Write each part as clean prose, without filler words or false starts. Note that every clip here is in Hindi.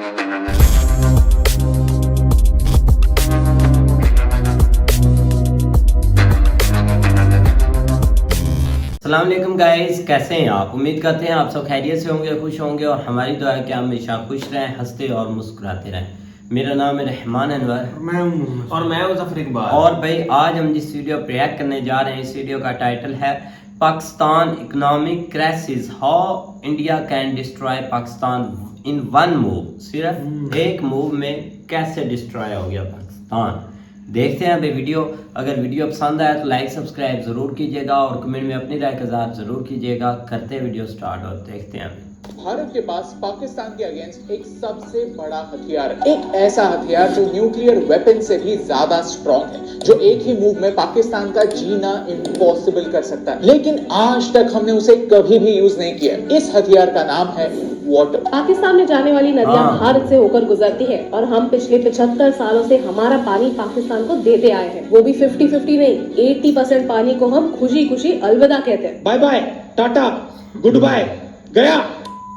अस्सलाम वालेकुम गाइस, कैसे हैं आप? उम्मीद करते हैं आप सब खैरियत से होंगे, खुश होंगे और हमारी दुआ है कि आप हमेशा खुश रहें, हंसते और मुस्कुराते रहें। मेरा नाम है रहमान अनवर और मैं हूं ज़फर इकबाल। और भाई आज हम जिस वीडियो पर रिएक्ट करने जा रहे हैं, इस वीडियो का टाइटल है Pakistan economic crisis, how India can destroy Pakistan in one move. सिर्फ एक मूव में कैसे डिस्ट्रॉय हो गया पाकिस्तान। देखते हैं भाई वीडियो। अगर वीडियो पसंद आया तो लाइक सब्सक्राइब जरूर कीजिएगा और कमेंट में अपनी राय का इज़हार जरूर कीजिएगा। करते हैं वीडियो स्टार्ट और देखते हैं। भारत के पास पाकिस्तान के अगेंस्ट एक सबसे बड़ा हथियार है, एक ऐसा हथियार जो न्यूक्लियर वेपन से भी ज्यादा स्ट्रॉन्ग है, जो एक ही मूव में पाकिस्तान का जीना इम्पॉसिबल कर सकता है। लेकिन आज तक हमने उसे कभी भी यूज नहीं किया। इस हथियार का नाम है वाटर। पाकिस्तान में जाने वाली नदियां भारत से होकर गुजरती है और हम पिछले 75 सालों से हमारा पानी पाकिस्तान को देते आए हैं। वो भी 50-50 नहीं, 80% पानी को हम खुशी खुशी अलविदा कहते हैं। Bye bye, tata, goodbye, गया।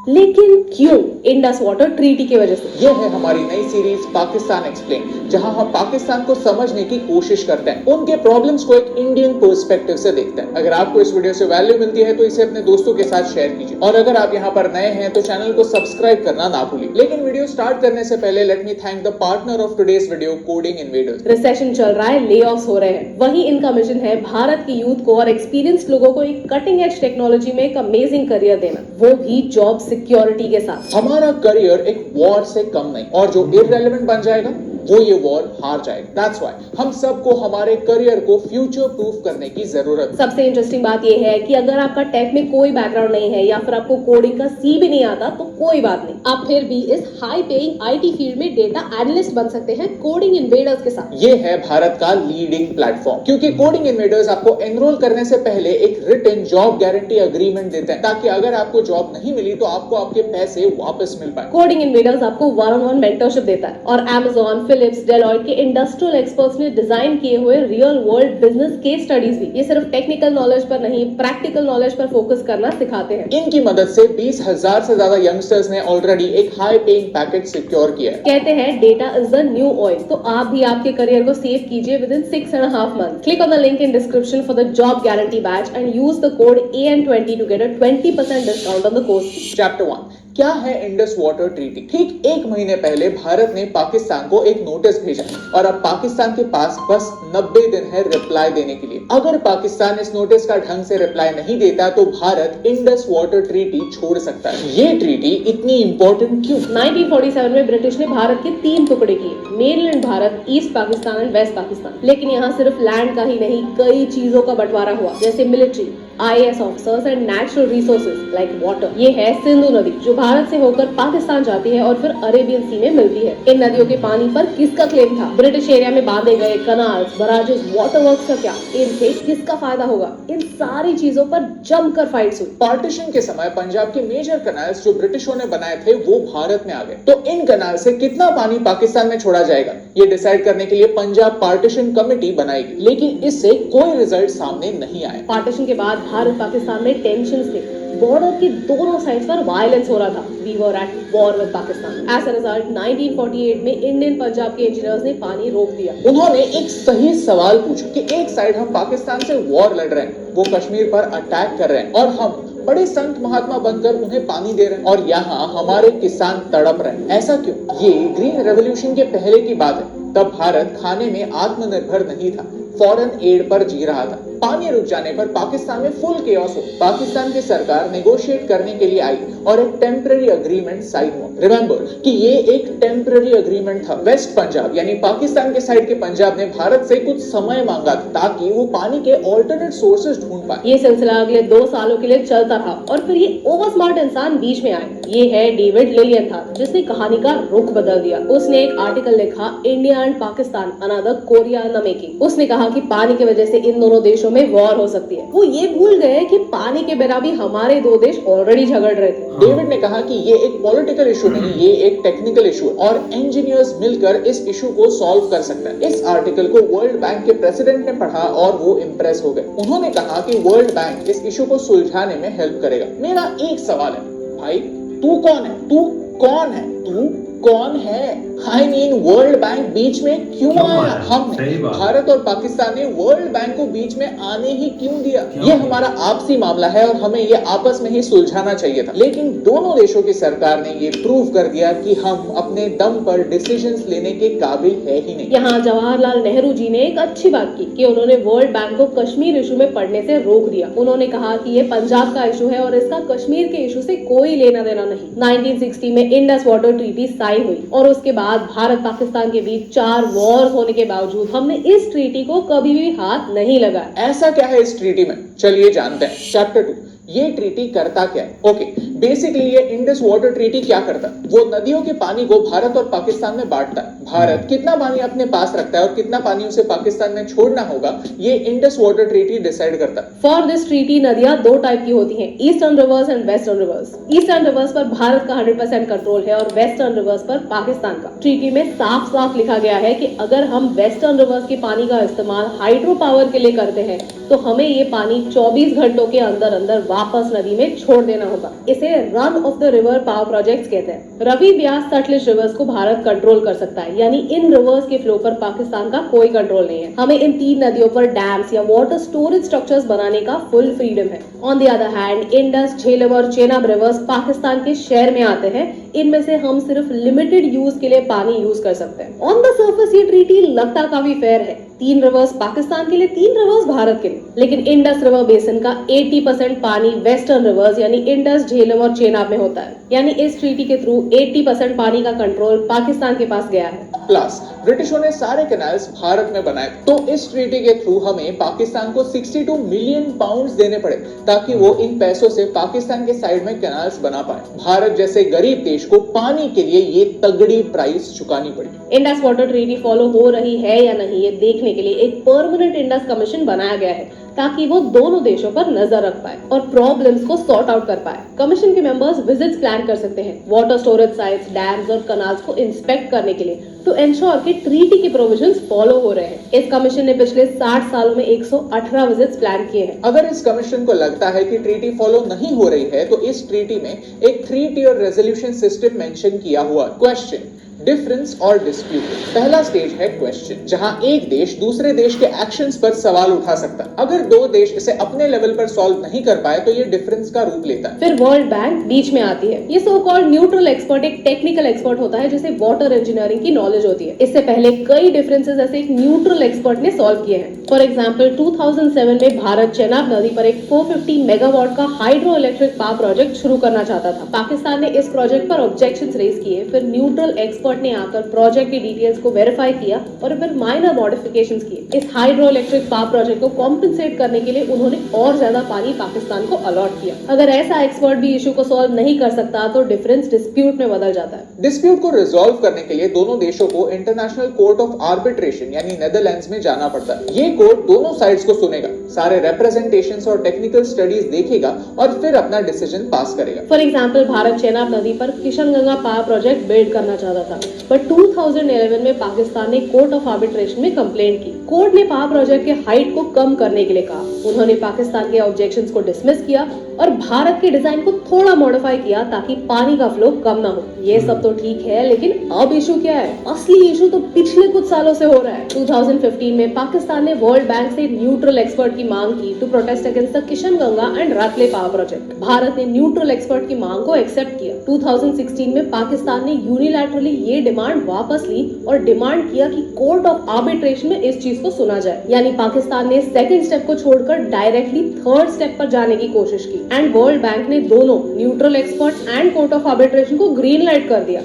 लेकिन क्यों? इंडस वाटर ट्रीटी की वजह से। यह है हमारी नई सीरीज पाकिस्तान एक्सप्लेन, जहां हम पाकिस्तान को समझने की कोशिश करते हैं, उनके प्रॉब्लम्स को एक इंडियन पर्सपेक्टिव से देखते हैं। अगर आपको इस वीडियो से वैल्यू मिलती है तो इसे अपने दोस्तों के साथ शेयर कीजिए और अगर आप यहाँ पर नए हैं तो चैनल को सब्सक्राइब करना ना भूलिए। लेकिन वीडियो स्टार्ट करने से पहले let me thank the partner of today's video, coding invaders. Recession चल रहा है, ले ऑफ्स हो रहे हैं, वही इनका मिशन है भारत की यूथ को और एक्सपीरियंस्ड लोगों को एक कटिंग एज टेक्नोलॉजी में एक अमेजिंग करियर देना, वो भी जॉब सिक्योरिटी के साथ। हमारा करियर एक वॉर से कम नहीं, और जो इररिलेवेंट बन जाएगा वो ये वॉर हार जाएगा। दैट्स व्हाई हम सबको हमारे करियर को फ्यूचर प्रूफ करने की जरूरत है। सबसे इंटरेस्टिंग बात यह है कि अगर आपका टेक में कोई बैकग्राउंड नहीं है या फिर आपको कोडिंग का सी भी नहीं आता तो कोई बात नहीं, आप फिर भी इस हाई पेइंग आईटी फील्ड में डेटा एनालिस्ट बन सकते हैं कोडिंग इन्वेडर्स के साथ। ये है भारत का लीडिंग प्लेटफॉर्म, क्योंकि कोडिंग इन्वेडर्स आपको एनरोल करने से पहले एक रिटन जॉब गारंटी अग्रीमेंट देते हैं, ताकि अगर आपको जॉब नहीं मिली तो आपको आपके पैसे वापस मिल पाए। कोडिंग इन्वेडर्स आपको वन-ऑन-वन मेंटरशिप देता है और Amazon, Philips, डेलॉयट के इंडस्ट्रियल एक्सपर्ट्स ने डिजाइन किए हुए real world business case studies भी। ये सिर्फ टेक्निकल नॉलेज पर नहीं, प्रैक्टिकल नॉलेज पर फोकस करना सिखाते हैं। इनकी मदद से 20,000 से ज्यादा यंगस्टर्स ने ऑलरेडी एक हाई पेइंग पैकेज सिक्योर किया है। कहते हैं data is the new oil, तो आप भी आपके करियर को सेव कीजिए within 6.5 month. Click on the link in description for the job guarantee batch and use the code AN20 to get a 20% discount on the course. Chapter 1, क्या है इंडस वाटर ट्रीटी। ठीक 1 महीने पहले भारत ने पाकिस्तान को एक नोटिस भेजा और अब पाकिस्तान के पास बस 90 दिन है रिप्लाई देने के लिए। अगर पाकिस्तान इस नोटिस का ढंग से रिप्लाई नहीं देता तो भारत इंडस वाटर ट्रीटी छोड़ सकता है। ये ट्रीटी इतनी इंपॉर्टेंट क्यों? 1947 में ब्रिटिश ने भारत के 3 टुकड़े किए, mainland Bharat, east Pakistan and west Pakistan. लेकिन यहाँ सिर्फ लैंड का ही नहीं, कई चीजों का बंटवारा हुआ, जैसे military, IAS officers and natural resources like water. ये है सिंधु नदी जो भारत से होकर पाकिस्तान जाती है और फिर अरेबियन सी में मिलती है। इन नदियों के पानी पर किसका क्लेम था? ब्रिटिश एरिया में बांधे गए कनाल्स, बराजेस, वाटर वर्क्स का क्या? इनसे किसका फायदा होगा? इन सारी चीजों पर जमकर फाइट्स हुई। पार्टीशन के समय पंजाब के मेजर कनाल्स जो ब्रिटिशों ने बनाए थे वो भारत में आ गए, तो इन कनाल से कितना पानी पाकिस्तान में छोड़ा जाएगा ये डिसाइड करने के लिए पंजाब पार्टीशन कमेटी बनाएगी। लेकिन इससे कोई रिजल्ट सामने नहीं आया। पार्टीशन के बाद भारत पाकिस्तान में टेंशंस थे, बॉर्डर के दोनों साइड्स पर वायलेंस हो रहा था। We were at war with Pakistan. As a result 1948 में इंडियन पंजाब के इंजीनियर्स ने पानी रोक दिया। उन्होंने एक सही सवाल पूछा कि एक साइड हम पाकिस्तान से वॉर लड़ रहे हैं, वो कश्मीर पर अटैक कर रहे हैं, और हम बड़े संत महात्मा बनकर उन्हें पानी दे रहे हैं, और यहाँ हमारे किसान तड़प रहे हैं। ऐसा क्यों? ये ग्रीन रेवोल्यूशन के पहले की बात है। तब भारत खाने में आत्मनिर्भर नहीं था, फॉरेन एड पर जी रहा था। पानी रुक जाने पर पाकिस्तान में फुल केओस हो। पाकिस्तान की सरकार नेगोशिएट करने के लिए आई और एक टेम्पररी अग्रीमेंट साइन हुआ। रिमेंबर कि ये एक टेम्पररी अग्रीमेंट था। वेस्ट पंजाब यानी पाकिस्तान के साइड के पंजाब ने भारत से कुछ समय मांगा ताकि वो पानी के ऑल्टरनेट सोर्सेज ढूंढ पाए। ये सिलसिला अगले 2 सालों के लिए चलता था और फिर ये ओवर स्मार्ट इंसान बीच में आए। ये है डेविड लिलियनथाल, जिसने कहानी का रुख बदल दिया। उसने एक आर्टिकल लिखा, India and Pakistan another Korea in the making. उसने कहा कि पानी की वजह से इन दोनों देशों में वॉर हो सकती है। वो ये भूल गए कि पानी के बिना भी हमारे 2 देश ऑलरेडी झगड़ रहे थे। डेविड ने कहा कि ये एक पॉलिटिकल इशू नहीं, ये एक टेक्निकल इशू है और इंजीनियर्स मिलकर इस इशू को सॉल्व कर सकते हैं। इस आर्टिकल को वर्ल्ड बैंक के प्रेसिडेंट ने पढ़ा और वो इम्प्रेस हो गए। उन्होंने कहा कि वर्ल्ड बैंक इस इशू को सुलझाने में हेल्प करेगा। मेरा एक सवाल है, भाई तू कौन है? तू कौन है? तू कौन है? आई मीन वर्ल्ड बैंक बीच में क्यों आया? हमने सही बात। भारत और पाकिस्तान ने वर्ल्ड बैंक को बीच में आने ही क्यों दिया? ये हमारा आपसी मामला है और हमें ये आपस में ही सुलझाना चाहिए था, लेकिन दोनों देशों की सरकार ने ये प्रूव कर दिया कि हम अपने दम पर डिसीजंस लेने के काबिल है ही नहीं। यहाँ जवाहरलाल नेहरू जी ने एक अच्छी बात की कि उन्होंने वर्ल्ड बैंक को कश्मीर इशू में पढ़ने से रोक दिया। उन्होंने कहा कि ये पंजाब का इशू है और इसका कश्मीर के इशू से कोई लेना देना नहीं। 1960 में इंडस वाटर ट्रीटी साइन हुई और उसके बाद भारत पाकिस्तान के बीच 4 वॉर होने के बावजूद हमने इस ट्रीटी को कभी भी हाथ नहीं लगाया। ऐसा क्या है इस ट्रीटी में? चलिए जानते हैं। चैप्टर 2, ये ट्रीटी करता क्या है? ओके, बेसिकली ये इंडस वाटर ट्रीटी क्या करता है? वो नदियों के पानी को भारत और पाकिस्तान में बांटता है। भारत कितना पानी अपने पास रखता है और कितना पानी उसे पाकिस्तान में छोड़ना होगा, ये इंडस वाटर ट्रीटी डिसाइड करता है। फॉर दिस ट्रीटी नदियां 2 टाइप की होती हैं, eastern reverse and western rivers. Eastern reverse पर भारत का 100% कंट्रोल है और वेस्टर्न रिवर्स पर पाकिस्तान का। ट्रीटी में साफ साफ लिखा गया है कि अगर हम वेस्टर्न रिवर्स के पानी का इस्तेमाल हाइड्रो पावर के लिए करते हैं तो हमें ये पानी 24 घंटों के अंदर अंदर वापस नदी में छोड़ देना होगा। इसे run of the river power projects कहते हैं। रवि, ब्यास, सतलुज रिवर्स को भारत कंट्रोल कर सकता है, यानी इन रिवर्स के फ्लो पर पाकिस्तान का कोई कंट्रोल नहीं है। हमें इन 3 नदियों पर डैम्स या वाटर स्टोरेज स्ट्रक्चर्स बनाने का फुल फ्रीडम है। On the other hand Indus, Jhelum और चेनाब रिवर्स पाकिस्तान के शहर में आते हैं। इनमें से हम सिर्फ लिमिटेड यूज के लिए पानी यूज कर सकते हैं। ऑन द सर्फेस ये ट्रीटी लगता काफी फेयर है, 3 रिवर्स पाकिस्तान के लिए, 3 रिवर्स भारत के लिए। लेकिन इंडस रिवर बेसिन का 80% पानी वेस्टर्न रिवर्स यानी इंडस, झेलम और चेनाब में होता है। यानी इस ट्रीटी के थ्रू 80% पानी का कंट्रोल पाकिस्तान के पास गया है। प्लस ब्रिटिशों ने सारे कैनाल्स भारत में बनाए, तो इस ट्रीटी के थ्रू हमें पाकिस्तान को 62 मिलियन पाउंड्स देने पड़े ताकि वो इन पैसों से पाकिस्तान के साइड में कैनाल्स बना पाए। भारत जैसे गरीब देश को पानी के लिए ये तगड़ी प्राइस चुकानी पड़ी। इंडस वाटर ट्रीटी फॉलो हो रही है या नहीं ये देखने के लिए एक परमानेंट इंडस कमीशन बनाया गया है ताकि वो दोनों देशों पर नजर रख पाए और प्रॉब्लम्स को सॉर्ट आउट कर पाए। कमीशन के मेंबर्स विजिट्स प्लान कर सकते हैं वाटर स्टोरेज साइट्स, डैम्स और कनाल्स को इंस्पेक्ट करने के लिए टू एंश्योर कि ट्रीटी के प्रोविजंस फॉलो हो रहे हैं। इस कमीशन ने पिछले 60 सालों में 118 विजिट्स प्लान किए हैं। अगर इस कमीशन को लगता है कि ट्रीटी फॉलो नहीं हो रही है तो इस ट्रीटी में एक 3 टियर रेजोल्यूशन सिस्टम मेंशन किया हुआ। क्वेश्चन, डिफरेंस और डिस्प्यूट। पहला स्टेज है क्वेश्चन, जहां एक देश दूसरे देश के एक्शंस पर सवाल उठा सकता है। अगर 2 देश इसे अपने लेवल पर सॉल्व नहीं कर पाए तो ये डिफरेंस का रूप लेता है। फिर वर्ल्ड बैंक बीच में आती है। ये सो कॉल्ड न्यूट्रल एक्सपर्ट एक टेक्निकल एक्सपर्ट होता है जिसे वाटर इंजीनियरिंग की नॉलेज होती है। इससे पहले कई डिफरेंसेस ऐसे एक न्यूट्रल एक्सपर्ट ने सॉल्व किए हैं। फॉर एग्जाम्पल 2007 में भारत चेनाब नदी पर एक 450 मेगावाट का हाइड्रो इलेक्ट्रिक पावर प्रोजेक्ट शुरू करना चाहता था। पाकिस्तान ने इस प्रोजेक्ट पर ऑब्जेक्शंस रेज किए। फिर न्यूट्रल एक्सपर्ट ने आकर प्रोजेक्ट की डिटेल्स को वेरीफाई किया और फिर माइनर मॉडिफिकेशंस किए। इस हाइड्रो इलेक्ट्रिक पावर प्रोजेक्ट को कॉम्पेंसेट करने के लिए उन्होंने और ज्यादा पानी पाकिस्तान को अलॉट किया। अगर ऐसा एक्सपर्ट भी इशू को सॉल्व नहीं कर सकता तो डिफरेंस डिस्प्यूट में बदल जाता है। डिस्प्यूट को रिजॉल्व करने के लिए दोनों देशों को इंटरनेशनल कोर्ट ऑफ आर्बिट्रेशन यानी नेदरलैंड्स में जाना पड़ता है। ये कोर्ट दोनों साइड्स को सुनेगा, सारे रिप्रेजेंटेशंस और टेक्निकल स्टडीज देखेगा और फिर अपना डिसीजन पास करेगा। फॉर एग्जाम्पल भारत चेनाब नदी पर किशनगंगा पावर प्रोजेक्ट बिल्ड करना चाहता था, बट 2011 में पाकिस्तान ने कोर्ट ऑफ आर्बिट्रेशन में कंप्लेंट की। कोर्ट ने पावर प्रोजेक्ट के हाइट को कम करने के लिए कहा। उन्होंने पाकिस्तान के ऑब्जेक्शंस को डिसमिस किया और भारत के डिजाइन को थोड़ा मॉडिफाई किया ताकि पानी का फ्लो कम ना हो। ये सब तो ठीक है, लेकिन अब इशू क्या है? असली इशू तो पिछले कुछ सालों से हो रहा है। 2015 में पाकिस्तान ने वर्ल्ड बैंक से न्यूट्रल एक्सपर्ट की मांग की to protest against the Kishanganga and Ratle power project. Bharat ने न्यूट्रल एक्सपर्ट की मांग को एक्सेप्ट किया। 2016 में पाकिस्तान ने यूनिलैटरली ये डिमांड वापस ली और डिमांड किया कि कोर्ट ऑफ आर्बिट्रेशन में इस चीज को सुना जाए। यानी पाकिस्तान ने सेकंड स्टेप को छोड़कर डायरेक्टली थर्ड स्टेप पर जाने की कोशिश की एंड वर्ल्ड बैंक ने दोनों neutral expert and court of arbitration को ग्रीन लाइट कर दिया।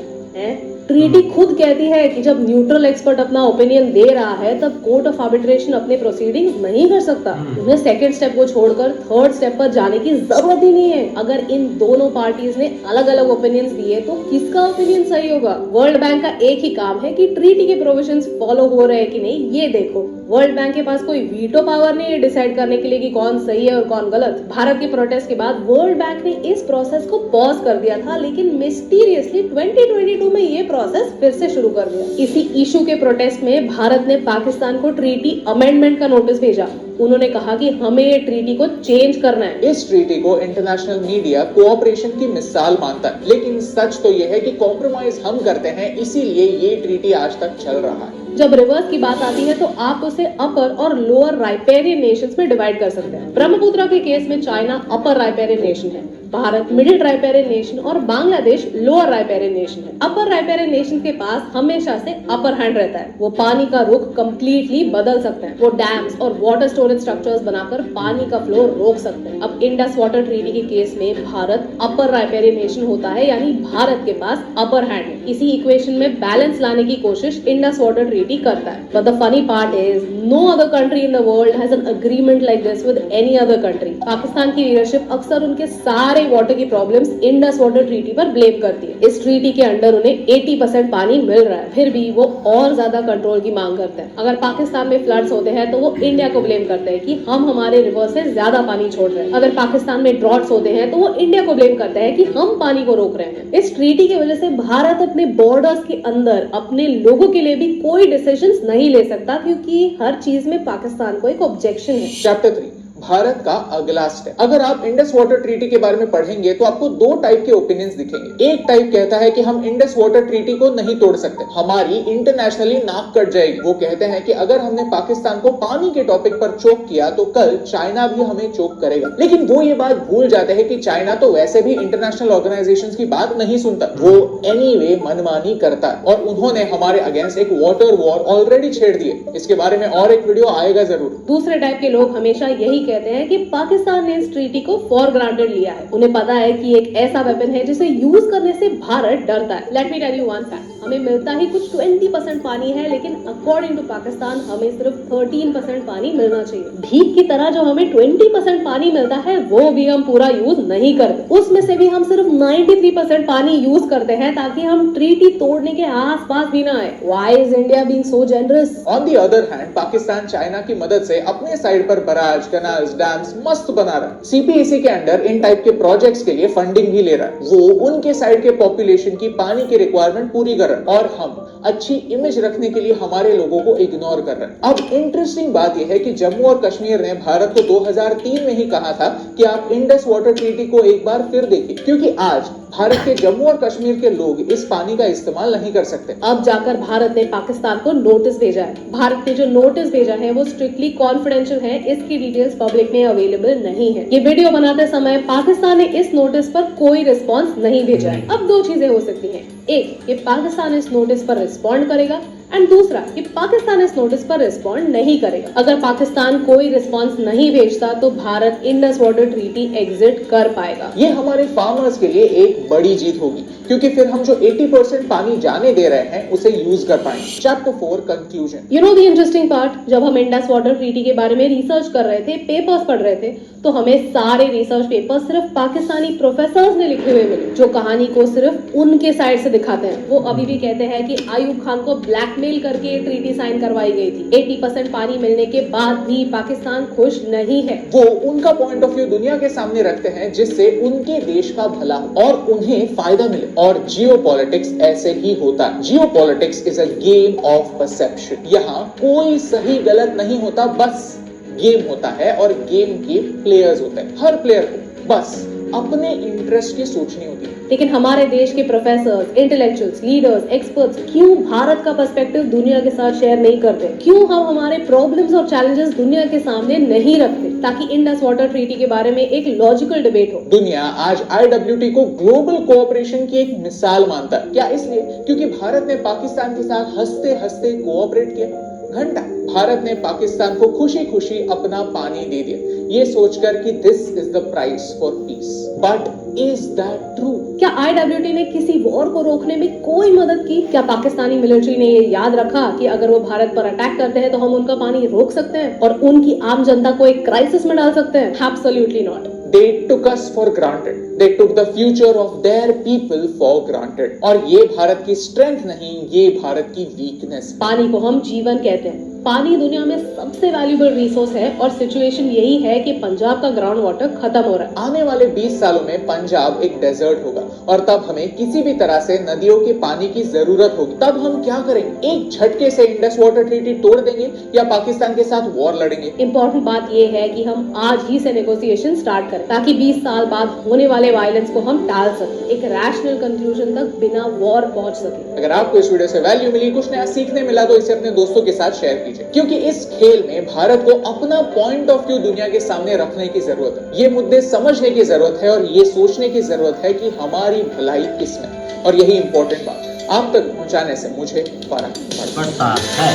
ट्रीटी खुद कहती है कि जब न्यूट्रल एक्सपर्ट अपना ओपिनियन दे रहा है तब कोर्ट ऑफ आर्बिट्रेशन अपने प्रोसीडिंग्स नहीं कर सकता। उन्हें सेकंड स्टेप को छोड़कर थर्ड स्टेप पर जाने की जरूरत ही नहीं है। अगर इन दोनों पार्टीज ने अलग अलग ओपिनियंस दिए तो किसका ओपिनियन सही होगा? वर्ल्ड बैंक का एक ही काम है कि ट्रीटी के प्रोविजंस फॉलो हो रहे हैं कि नहीं ये देखो। वर्ल्ड बैंक के पास कोई वीटो पावर नहीं है डिसाइड करने के लिए कि कौन सही है और कौन गलत। भारत के प्रोटेस्ट के बाद वर्ल्ड बैंक ने इस प्रोसेस को पॉज कर दिया था, लेकिन मिस्टीरियसली 2022 में ये प्रोसेस फिर से शुरू कर दिया। इसी इशू के प्रोटेस्ट में भारत ने पाकिस्तान को ट्रीटी अमेंडमेंट का नोटिस भेजा। उन्होंने कहा कि हमें ये ट्रीटी को चेंज करना है। इस ट्रीटी को इंटरनेशनल मीडिया कोऑपरेशन की मिसाल मानता है, लेकिन सच तो यह है कि कॉम्प्रोमाइज हम करते हैं, इसीलिए ये ट्रीटी आज तक चल रहा है। जब रिवर्स की बात आती है तो आप उसे अपर और लोअर राइपेरियन नेशंस में डिवाइड कर सकते हैं। ब्रह्मपुत्र के केस में चाइना अपर राइपेरियन नेशन है, भारत मिडिल राइपेरियन नेशन और बांग्लादेश लोअर राइपेरियन नेशन है। अपर राइपेरियन नेशन के पास हमेशा से अपर हैंड रहता है। वो पानी का रुख कम्प्लीटली बदल सकते हैं। वो डैम्स और वाटर स्टोरेज स्ट्रक्चर्स बनाकर पानी का फ्लो रोक सकते हैं। अब इंडस वाटर ट्रीटी के केस में भारत अपर राइपेरियन नेशन होता है, यानी भारत के पास अपर हैंड है। इसी इक्वेशन में बैलेंस लाने की कोशिश इंडस वाटर ट्रीटी करता है। But the funny part is no other country in the world has an agreement like this with any other country. Pakistan की लीडरशिप अक्सर उनके सारे वाटर की प्रॉब्लम्स इंडस वाटर ट्रीटी पर ब्लेम करती है। इस ट्रीटी के अंडर उन्हें 80% पानी मिल रहा है, फिर भी वो और ज्यादा कंट्रोल की मांग करते हैं। अगर पाकिस्तान में फ्लड्स होते हैं तो वो इंडिया को ब्लेम करते हैं कि हम हमारे रिवर से ज्यादा पानी छोड़ रहे हैं। अगर पाकिस्तान में ड्रॉट्स होते हैं तो वो इंडिया को ब्लेम करता है कि हम पानी को रोक रहे हैं। इस ट्रीटी की वजह से भारत अपने बॉर्डर्स के अंदर अपने लोगों के लिए भी कोई डिसीजंस नहीं ले सकता, क्योंकि हर चीज में पाकिस्तान को एक ऑब्जेक्शन है। चैप्टर 3 भारत का अगला स्टेप। अगर आप इंडस वाटर ट्रीटी के बारे में पढ़ेंगे तो आपको दो टाइप के ओपिनियंस दिखेंगे। एक टाइप कहता है कि हम इंडस वाटर ट्रीटी को नहीं तोड़ सकते, हमारी इंटरनेशनली नाक कट जाएगी। वो कहते हैं कि अगर हमने पाकिस्तान को पानी के टॉपिक पर चोक किया तो कल चाइना भी हमें चोक करेगा। लेकिन वो ये बात भूल जाते हैं कि चाइना तो वैसे भी इंटरनेशनल ऑर्गेनाइजेशंस की बात नहीं सुनता, वो एनीवे मनमानी करता है और उन्होंने हमारे अगेंस्ट एक वाटर वॉर ऑलरेडी छेड़ दिए। इसके बारे में और एक वीडियो आएगा जरूर। दूसरे टाइप के लोग हमेशा यही कहते हैं कि पाकिस्तान ने इस ट्रीटी को फॉर ग्रांटेड लिया है। उन्हें पता है कि एक ऐसा वेपन है जिसे यूज करने से भारत डरता है। Let me tell you one fact, हमें मिलता ही कुछ 20% पानी है, लेकिन अकॉर्डिंग टू पाकिस्तान हमें सिर्फ 13% पानी मिलना चाहिए। भीख की तरह जो हमें 20% पानी मिलता है वो भी हम पूरा यूज नहीं करते। उसमें से भी हम सिर्फ 93% पानी यूज करते हैं ताकि हम ट्रीटी तोड़ने के आसपास भी ना आए। Why is India being so generous? On the other hand Pakistan China की मदद से अपने साइड पर बराज, कैनाल्स, डैम्स मस्त बना रहा है। सीपीईसी के अंडर इन टाइप के प्रोजेक्ट्स के लिए फंडिंग भी ले रहा है। वो उनके साइड के पॉपुलेशन की पानी की रिक्वायरमेंट पूरी कर रहा है और हम अच्छी इमेज रखने के लिए हमारे लोगों को इग्नोर कर रहे हैं। अब इंटरेस्टिंग बात यह है कि जम्मू और कश्मीर ने भारत को 2003 में ही कहा था कि आप इंडस वाटर ट्रीटी को एक बार फिर देखिए, क्योंकि आज भारत के जम्मू और कश्मीर के लोग इस पानी का इस्तेमाल नहीं कर सकते। अब जाकर भारत ने पाकिस्तान को नोटिस भेजा है। भारत ने जो नोटिस भेजा है वो स्ट्रिक्टली कॉन्फिडेंशियल है, इसकी डिटेल्स पब्लिक में अवेलेबल नहीं है। ये वीडियो बनाते समय पाकिस्तान ने इस नोटिस पर कोई रिस्पॉन्स नहीं भेजा है। अब दो चीजें हो सकती हैं, एक कि पाकिस्तान इस नोटिस पर रिस्पॉन्ड करेगा एंड दूसरा कि पाकिस्तान इस नोटिस पर रिस्पॉन्ड नहीं करेगा। अगर पाकिस्तान कोई रिस्पॉन्स नहीं भेजता तो Bharat Indus water treaty exit कर पाएगा। ये हमारे फार्मर्स के लिए एक बड़ी जीत होगी, क्योंकि फिर हम जो 80% पानी जाने दे रहे हैं उसे यूज कर पाएंगे। Chapter 4 conclusion. You know the interesting part, जब हम इंडस वाटर ट्रीटी के बारे में रिसर्च कर रहे थे, पेपर्स पढ़ रहे थे, तो हमें सारे रिसर्च पेपर्स सिर्फ पाकिस्तानी प्रोफेसर्स ने लिखे हुए मिले, जो कहानी को सिर्फ उनके साइड से दिखाते हैं। वो अभी भी कहते हैं कि आयूब खान को ब्लैकमेल करके ये ट्रीटी साइन करवाई गई थी। 80% पानी मिलने के बाद भी पाकिस्तान खुश नहीं है। वो उनका पॉइंट ऑफ व्यू दुनिया के सामने रखते हैं जिससे उनके देश का भला हो और उन्हें फायदा मिले। और जियोपॉलिटिक्स ऐसे ही होता है। Geopolitics is a game of perception. यहाँ कोई सही गलत नहीं होता, बस गेम होता है और गेम के प्लेयर्स होते हैं। हर प्लेयर को बस अपने इंटरेस्ट की सोचनी होती है। लेकिन हमारे देश के प्रोफेसर्स, इंटेलेक्चुअल्स, लीडर्स, एक्सपर्ट्स क्यों भारत का पर्सपेक्टिव दुनिया के साथ शेयर नहीं करते? क्यों हम हमारे प्रॉब्लम्स और चैलेंजेस दुनिया के सामने नहीं रखते ताकि इंडस वाटर ट्रीटी के बारे में एक लॉजिकल डिबेट हो? दुनिया आज IWT को ग्लोबल कोऑपरेशन की एक मिसाल मानता है। क्या इसलिए क्योंकि भारत ने पाकिस्तान के साथ हंसते हंसते कोऑपरेट किया? घंटा भारत ने पाकिस्तान को खुशी खुशी अपना पानी दे दिया, ये सोचकर कि this is the price for piece. But is that true? क्या IWT ने किसी वॉर को रोकने में कोई मदद की? क्या पाकिस्तानी मिलिट्री ने ये याद रखा कि अगर वो भारत पर अटैक करते हैं तो हम उनका पानी रोक सकते हैं और उनकी आम जनता को एक क्राइसिस में डाल सकते हैं? Absolutely not. They took us for granted. They took the future of their people for granted. और ये भारत की स्ट्रेंथ नहीं, ये भारत की वीकनेस। पानी को हम जीवन कहते हैं। पानी दुनिया में सबसे वैल्यूबल रिसोर्स है और सिचुएशन यही है कि पंजाब का ग्राउंड वाटर खत्म हो रहा है। आने वाले 20 सालों में पंजाब एक डेजर्ट होगा और तब हमें किसी भी तरह से नदियों के पानी की जरूरत होगी। तब हम क्या करेंगे? एक झटके से इंडस वाटर ट्रीटी तोड़ देंगे या पाकिस्तान के साथ वॉर लड़ेंगे? इम्पोर्टेंट बात ये है कि हम आज ही से नेगोशिएशन स्टार्ट करें ताकि 20 साल बाद होने वाले वायलेंस को हम टाल सकें, एक रैशनल कंक्लूजन तक बिना वॉर पहुंच सके। अगर आपको इस वीडियो से वैल्यू मिली, कुछ नया सीखने मिला, तो इसे अपने दोस्तों के साथ शेयर कीजिए, क्योंकि इस खेल में भारत को अपना पॉइंट ऑफ व्यू दुनिया के सामने रखने की जरूरत है। ये मुद्दे समझने की जरूरत है और ये सोचने की जरूरत है कि हमारी भलाई किसमें, और यही इंपॉर्टेंट बात आप तक पहुंचाने से मुझे फर्क पड़ता है।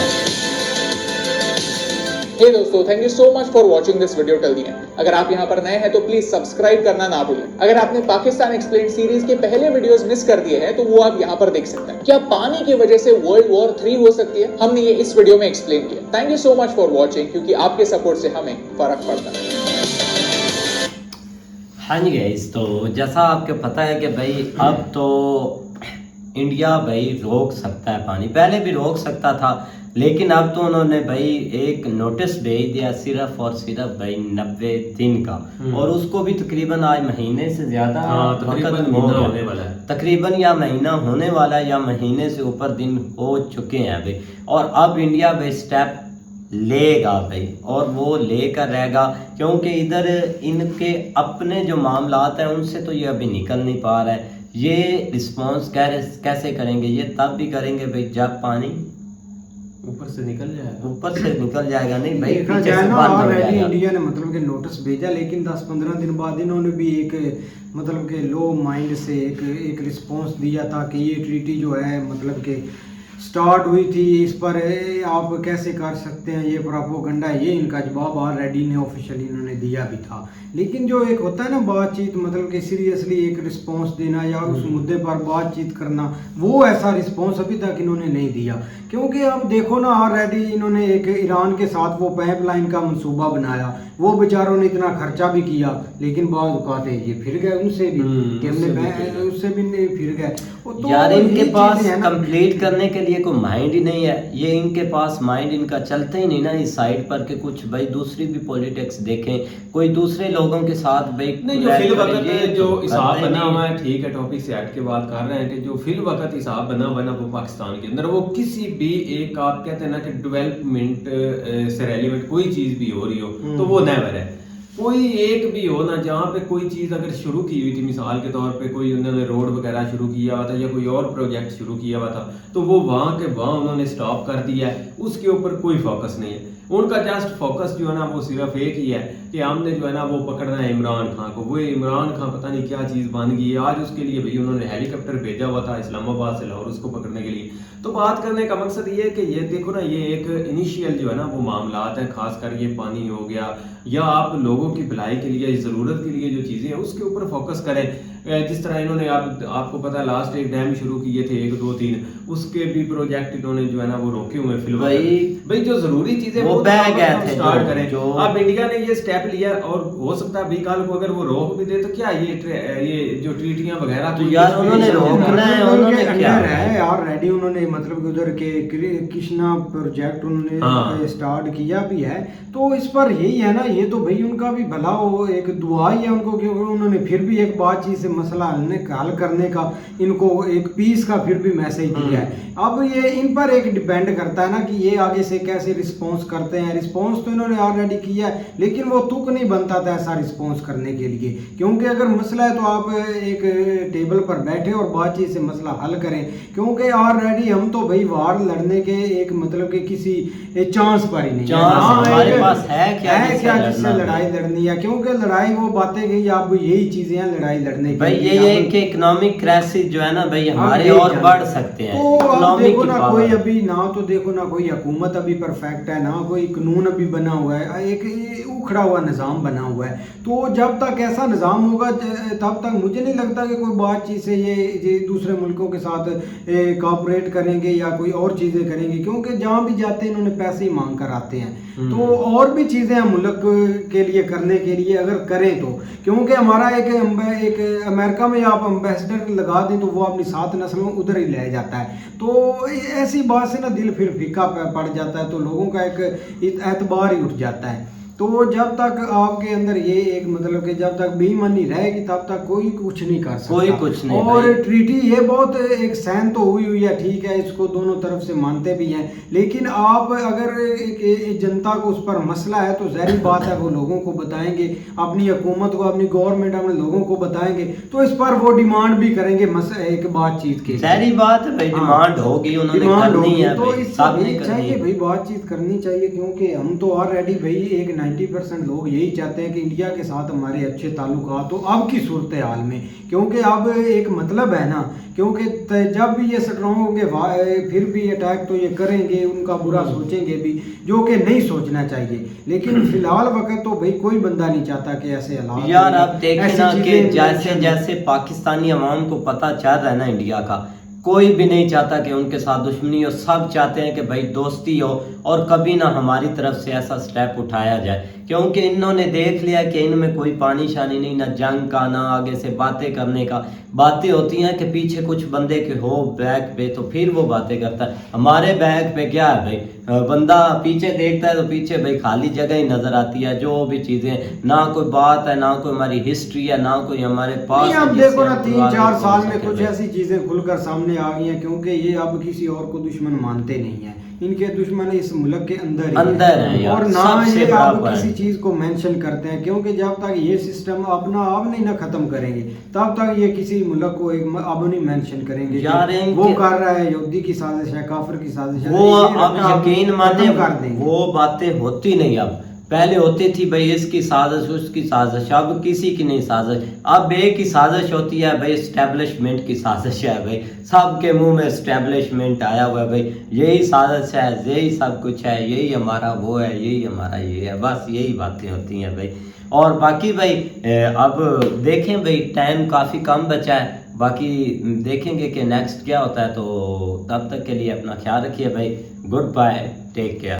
हे दोस्तों, thank you so much for watching this video till the end. अगर आप यहाँ पर नए हैं तो प्लीज सब्सक्राइब करना ना भूलें। अगर आपने पाकिस्तान एक्सप्लेन सीरीज के पहले वीडियोस मिस कर दिए हैं तो वो आप यहाँ पर देख सकते हैं। क्या पानी की वजह से वर्ल्ड वॉर 3 हो सकती है? हमने ये इस वीडियो में एक्सप्लेन किया। Thank you so much for watching, क्योंकि आपके सपोर्ट से हमें फर्क पड़ता है। हाँ जी गाइस, तो जैसा आपको पता है कि भाई अब तो इंडिया भाई रोक सकता है पानी, पहले भी रोक सकता था, लेकिन अब तो उन्होंने भाई एक नोटिस भेज दिया सिर्फ और सिर्फ भाई 90 दिन का, और उसको भी तकरीबन आज महीने से ज्यादा तकरीबन महीना होने वाला है, तकरीबन या महीना होने वाला है या महीने से ऊपर दिन हो चुके हैं भाई। और अब इंडिया भाई स्टेप लेगा भाई, और वो लेकर रहेगा, क्योंकि इधर इनके अपने जो मामलात हैं उनसे तो ये अभी निकल नहीं पा रहा है। ये रिस्पॉन्स कैसे करेंगे? ये तब भी करेंगे भाई जब पानी ऊपर से निकल जाएगा नहीं भाई, देखा पीछे जाए से ना, बंद हो ऑलरेडी जाएगा। इंडिया ने मतलब कि नोटिस भेजा, लेकिन 10-15 दिन बाद इन्होंने भी एक मतलब कि लो माइंड से एक रिस्पांस दिया था कि ये ट्रीटी जो है मतलब कि स्टार्ट हुई थी, इस पर आप कैसे कर सकते हैं, ये प्रोपोगंडा, ये इनका जवाब ऑलरेडी ने ऑफिशियली इन्होंने दिया भी था। लेकिन जो एक होता है ना बातचीत, मतलब कि सीरियसली एक रिस्पांस देना या उस मुद्दे पर बातचीत करना, वो ऐसा रिस्पांस अभी तक इन्होंने नहीं दिया। क्योंकि अब देखो ना, ऑलरेडी इन्होंने एक ईरान के साथ वो पाइपलाइन का मंसूबा बनाया, वो बेचारों ने इतना खर्चा भी किया, लेकिन बाद कहते ये फिर गए उनसे भी, उससे भी नहीं फिर गए। तो यार इनके पास है ना, कंप्लीट करने के लिए कोई माइंड ही नहीं है। ये इनके पास माइंड इनका चलता ही नहीं ना इस साइड पर, कि कुछ भाई दूसरी भी पॉलिटिक्स देखें, कोई दूसरे लोगों के साथ भाई नहीं। जो फिल वक्त जो हिसाब बना हुआ है, ठीक है, टॉपिक से हट के बात कर रहे हैं कि जो फिल वक्त हिसाब बना हुआ है ना वो पाकिस्तान के अंदर, वो किसी भी एक आप कहते हैं ना कि डेवलपमेंट से रेलिवेंट कोई चीज भी हो रही हो तो वो नेवर है। कोई एक भी हो ना, जहाँ पे कोई चीज अगर शुरू की हुई थी, मिसाल के तौर पे कोई उन्होंने रोड वगैरह शुरू किया हुआ था या कोई और प्रोजेक्ट शुरू किया हुआ था, तो वो वहां के वहां उन्होंने स्टॉप कर दिया है, उसके ऊपर कोई फोकस नहीं है। उनका जस्ट फोकस जो है ना वो सिर्फ एक ही है कि हमने जो है ना वो पकड़ना है इमरान खान को। वो इमरान खान पता नहीं क्या चीज बन गई है, आज उसके लिए भाई उन्होंने हेलीकॉप्टर भेजा हुआ था इस्लामाबाद से लाहौर उसको पकड़ने के लिए। तो बात करने का मकसद ये है कि ये देखो ना, ये एक इनिशियल जो है ना वो मामलात हैं, खासकर ये पानी हो गया या आप लोगों की भलाई के लिए, जरूरत के लिए जो चीजें हैं उसके ऊपर फोकस करें। जिस तरह इन्होंने आपको पता है लास्ट एक डैम शुरू किए थे 1, 2, 3, उसके भी प्रोजेक्ट इन्होंने जो है ना वो रोके हुए फिलहाल। भाई जो जरूरी चीजें वो बह गए थे स्टार्ट करें। अब इंडिया ने ये स्टेप लिया और हो सकता है कल को अगर वो रोक भी दे तो क्या ये जो ट्रीटियां वगैरह तो यार उन्होंने रोकना है, उन्होंने क्या है ऑलरेडी उन्होंने मतलब उधर के कृष्णा प्रोजेक्ट उन्होंने स्टार्ट किया भी है। तो इस पर यही है ना, ये तो भाई उनका भी भला हो, एक दुआ ही है उनको, क्योंकि उन्होंने फिर भी एक बातचीत से मसला हल करने का इनको एक पीस का फिर भी मैसेज दिया है। अब ये इन पर एक डिपेंड करता है ना कि ये आगे से कैसे रिस्पॉन्स करते हैं। रिस्पॉन्स तो इन्होंने ऑलरेडी किया है, लेकिन वो तुक नहीं बनता था ऐसा रिस्पॉन्स करने के लिए, क्योंकि अगर मसला है तो आप एक टेबल पर बैठे और बातचीत से मसला हल करें। क्योंकि ऑलरेडी हम तो भाई वार लड़ने के एक मतलब के किसी चांस पर ही नहीं हमारे पास है क्या जिससे लड़ाई लड़नी है, क्योंकि लड़ाई वो बातें गई आप यही चीजें हैं लड़ाई लड़ने की। भाई ये कि इकोनॉमिक क्राइसिस जो है ना भाई हमारे और बढ़ सकते हैं। तो देखो ना, कोई अभी ना तो देखो ना कोई हुकूमत अभी परफेक्ट है, ना कोई कानून अभी बना हुआ है, एक उखड़ा हुआ निज़ाम बना हुआ है। तो जब तक ऐसा निज़ाम होगा तब तक मुझे नहीं लगता कि कोई बातचीत से ये दूसरे मुल्कों के साथ कोऑपरेट करेंगे या कोई और चीज़ें करेंगे, क्योंकि जहाँ भी जाते हैं इन्होंने पैसे ही मांग कर आते हैं। तो और भी चीज़ें हैं मुल्क के लिए करने के लिए अगर करें तो, क्योंकि हमारा एक अमेरिका में आप एम्बेसडर लगा दें तो वो अपनी 7 नस्लों उधर ही ले जाता है। तो ऐसी बात से ना दिल फिर फीका पड़ जाता है, तो लोगों का एक एतबार ही उठ जाता है। तो जब तक आपके अंदर ये एक मतलब कि जब तक बेईमानी रहेगी तब तक कोई कुछ नहीं कर सकता, कोई कुछ नहीं। और ट्रीटी ये बहुत एक सहन तो हुई है, ठीक है, इसको दोनों तरफ से मानते भी हैं, लेकिन आप अगर एक जनता को उस पर मसला है तो जाहिर बात है वो लोगों को बताएंगे, अपनी हुकूमत को, अपनी गवर्नमेंट अपने लोगों को बताएंगे, तो इस पर वो डिमांड भी करेंगे एक बातचीत के। सारी बात है भाई, डिमांड होगी, उन्होंने करनी है तो भाई, इससे सबने चाहिए करनी भाई, बातचीत करनी चाहिए, क्योंकि हम तो ऑलरेडी भाई एक 90% लोग यही चाहते हैं कि इंडिया के साथ हमारे अच्छे ताल्लुकात हो अब की सूरत हाल में, क्योंकि अब एक मतलब है ना, क्योंकि जब भी ये स्ट्रॉन्ग होंगे फिर भी अटैक तो ये करेंगे, उनका बुरा सोचेंगे भी, जो कि नहीं सोचना चाहिए। लेकिन फिलहाल वक्त तो भाई कोई बंदा नहीं चाहता कि ऐसे हालात यार आप देखें ना कि जैसे चीजें जैसे पाकिस्तानी अवाम को पता चल रहा है ना इंडिया का, कोई भी नहीं चाहता कि उनके साथ दुश्मनी हो, सब चाहते हैं कि भाई दोस्ती हो, और कभी ना हमारी तरफ से ऐसा स्टेप उठाया जाए, क्योंकि इन्होंने देख लिया कि इनमें कोई पानी शानी नहीं, ना जंग का, ना आगे से बातें करने का। बातें होती हैं कि पीछे कुछ बंदे के हो बैक पे तो फिर वो बातें करता है। हमारे बैक पे क्या है भाई, बंदा पीछे देखता है तो पीछे भाई खाली जगह ही नजर आती है, जो भी चीजें, ना कोई बात है, ना कोई हमारी हिस्ट्री है, ना कोई हमारे पास। अब देखो ना 3-4 साल में कुछ ऐसी चीजें खुलकर सामने आ गई हैं, क्योंकि ये अब किसी और को दुश्मन मानते नहीं है, इनके दुश्मन इस मुल्क के अंदर है यार, और ना सबसे ये बड़ा अब है। किसी चीज को मेंशन करते हैं, क्योंकि जब तक ये सिस्टम अपना आप नहीं ना खत्म करेंगे तब तक ये किसी मुल्क को एक अब नहीं मेंशन करेंगे यार कि वो कर रहा है, यहूदी की साजिश है, काफिर की साजिश है, वो ये अब यकीन माने कर देंगे। वो बातें होती नहीं। अब पहले होती थी भाई इसकी साजिश उसकी साजिश, अब किसी की नहीं साजिश, अब एक ही साजिश होती है भाई, एस्टेब्लिशमेंट की साजिश है भाई, सबके मुंह में एस्टेब्लिशमेंट आया हुआ है भाई, यही साजिश है, यही सब कुछ है, यही हमारा वो है, यही हमारा ये है, बस यही बातें होती हैं भाई। और बाकी भाई अब देखें भाई, टाइम काफ़ी कम बचा है, बाकी देखेंगे कि नेक्स्ट क्या होता है, तो तब तक के लिए अपना ख्याल रखिए भाई, गुड बाय, टेक केयर।